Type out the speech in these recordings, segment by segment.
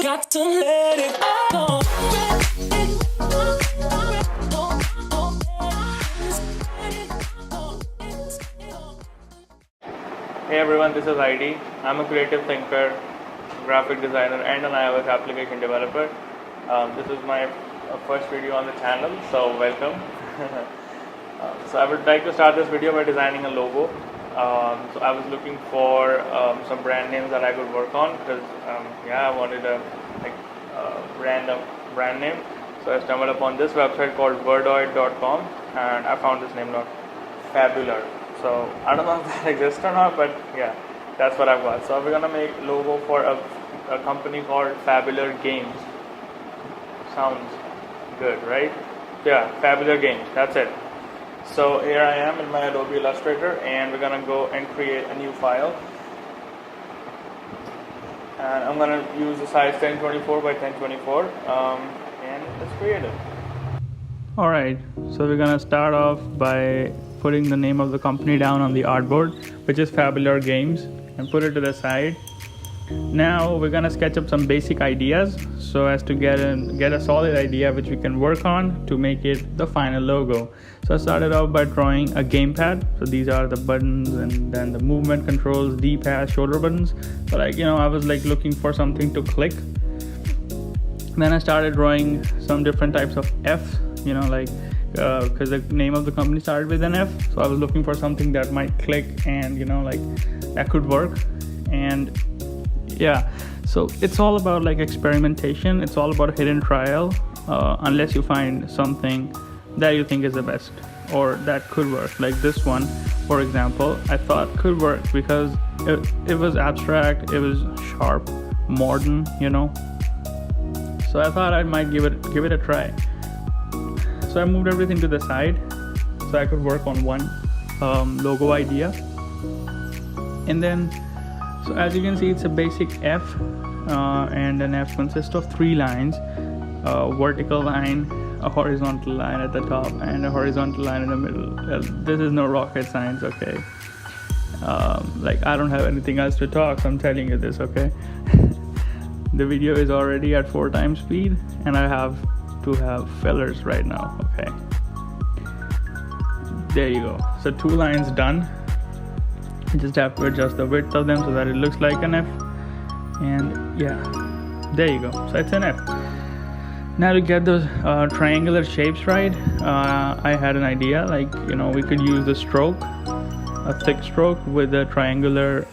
got to let it go. Hey everyone, this is ID. I'm a creative thinker, graphic designer, and an iOS application developer. This is my first video on the channel, so welcome. So I would like to start this video by designing a logo. So I was looking for some brand names that I could work on because I wanted a random brand name. So I stumbled upon this website called wordoid.com and I found this name, Fabular. So I don't know if that exists or not, but yeah, that's what I've got. So we're gonna make logo for a company called Fabular Games. Sounds good, right? Yeah, Fabular Games, that's it. So here I am in my Adobe Illustrator and we're gonna go and create a new file. And I'm gonna use the size 1024 by 1024 and let's create it. Alright, so we're gonna start off by putting the name of the company down on the artboard, which is Fabular Games, and put it to the side. Now we're gonna sketch up some basic ideas so as to get a solid idea which we can work on to make it the final logo. So I started out by drawing a gamepad. So these are the buttons and then the movement controls, D-pad, shoulder buttons. But I was looking for something to click. Then I started drawing some different types of F, because the name of the company started with an F, so I was looking for something that might click and that could work. And yeah, so it's all about experimentation. It's all about hit and trial, unless you find something that you think is the best or that could work. Like this one, for example, I thought could work because it was abstract, it was sharp, modern, so I thought I might give it a try. So I moved everything to the side so I could work on one logo idea. And then, so as you can see, it's a basic F, and an F consists of 3 lines: a vertical line, a horizontal line at the top, and a horizontal line in the middle. This is no rocket science, okay? I don't have anything else to talk, so I'm telling you this, okay? The video is already at 4 times speed, and I have to have fillers right now. Okay, there you go. So 2 lines done. You just have to adjust the width of them so that it looks like an F, and yeah, there you go. So it's an F. Now to get those triangular shapes right, I had an idea. We could use the stroke, a thick stroke with a triangular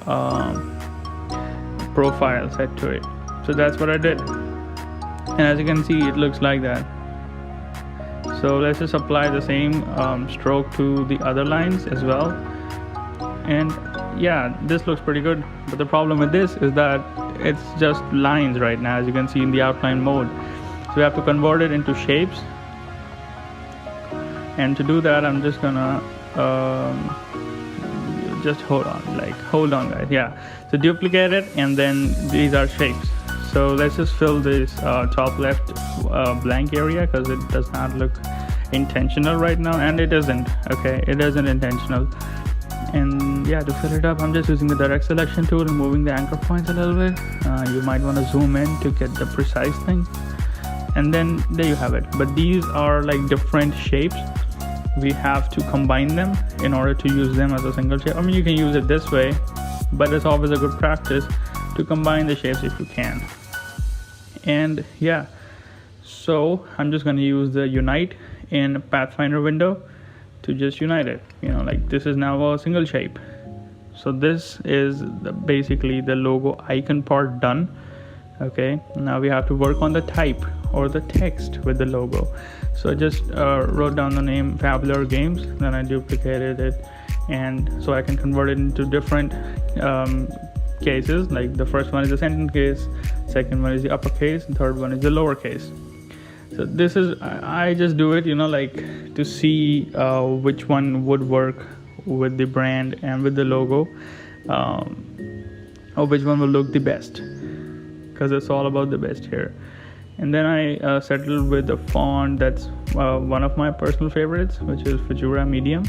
profile set to it. So that's what I did. And as you can see, it looks like that. So let's just apply the same stroke to the other lines as well. And yeah, this looks pretty good. But the problem with this is that it's just lines right now, as you can see in the outline mode. So we have to convert it into shapes. And to do that, I'm just gonna just hold on guys. Yeah, so duplicate it, and then these are shapes. So let's just fill this top left blank area because it does not look intentional right now, and it isn't. Okay, it isn't intentional. And yeah, to fill it up, I'm just using the direct selection tool and moving the anchor points a little bit. You might want to zoom in to get the precise thing. And then there you have it. But these are different shapes. We have to combine them in order to use them as a single shape. I mean, you can use it this way, but it's always a good practice to combine the shapes if you can. And yeah, so I'm just going to use the unite in Pathfinder window to just unite it. This is now a single shape. So this is basically the logo icon part done. Okay, now we have to work on the type or the text with the logo. So I just wrote down the name Fabular Games, then I duplicated it, and so I can convert it into different cases. The first one is the sentence case, second one is the uppercase, and third one is the lowercase. So this is, I just do it to see which one would work with the brand and with the logo, or which one will look the best, because it's all about the best here. And then I settled with a font that's one of my personal favorites, which is Futura Medium.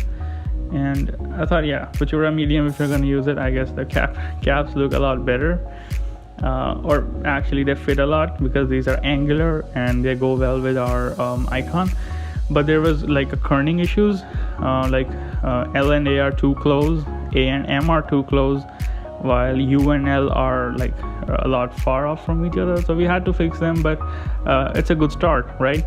And I thought, yeah, Futura Medium, if you're going to use it, I guess the caps look a lot better. or actually they fit a lot because these are angular and they go well with our icon. But there was like a kerning issues, L and A are too close, A and M are too close, while U and L are like a lot far off from each other. So we had to fix them, but it's a good start, right?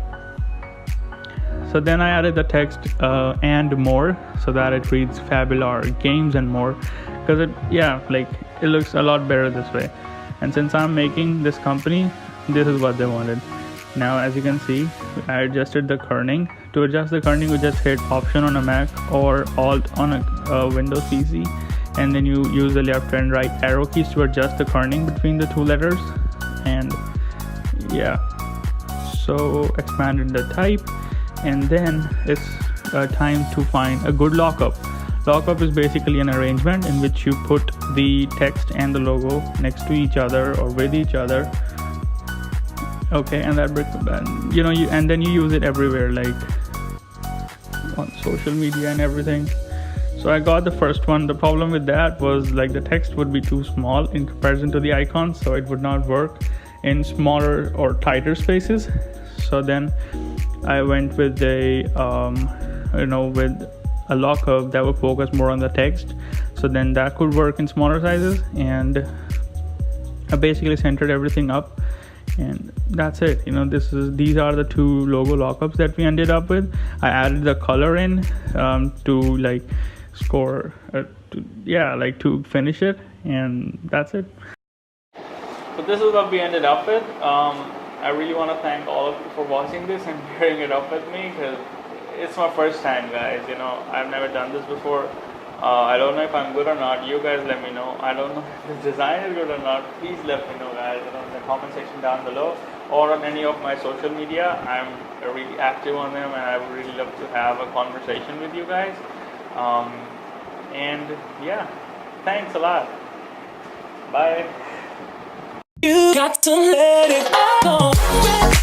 So then I added the text and more, so that it reads Fabular Games and More, because it looks a lot better this way. And since I'm making this company, this is what they wanted. Now as you can see, I adjusted the kerning. To adjust the kerning, we just hit Option on a Mac or Alt on a Windows PC, and then you use the left and right arrow keys to adjust the kerning between the two letters. And yeah, so expanded the type, and then it's time to find a good lockup. Lockup is basically an arrangement in which you put the text and the logo next to each other or with each other. Okay, and that brings and then you use it everywhere, like on social media and everything. So I got the first one. The problem with that was like the text would be too small in comparison to the icon, so it would not work in smaller or tighter spaces. So then I went with with a lockup that would focus more on the text, so then that could work in smaller sizes. And I basically centered everything up, and that's it. These are the two logo lockups that we ended up with. I added the color in to to finish it, and that's it. So this is what we ended up with. I really want to thank all of you for watching this and bearing it up with me, because it's my first time, guys. I've never done this before. I don't know if I'm good or not. You guys let me know. I don't know if the design is good or not. Please let me know, guys, in the comment section down below, or on any of my social media. I'm really active on them, and I would really love to have a conversation with you guys. And yeah, thanks a lot. Bye. You got to let it go.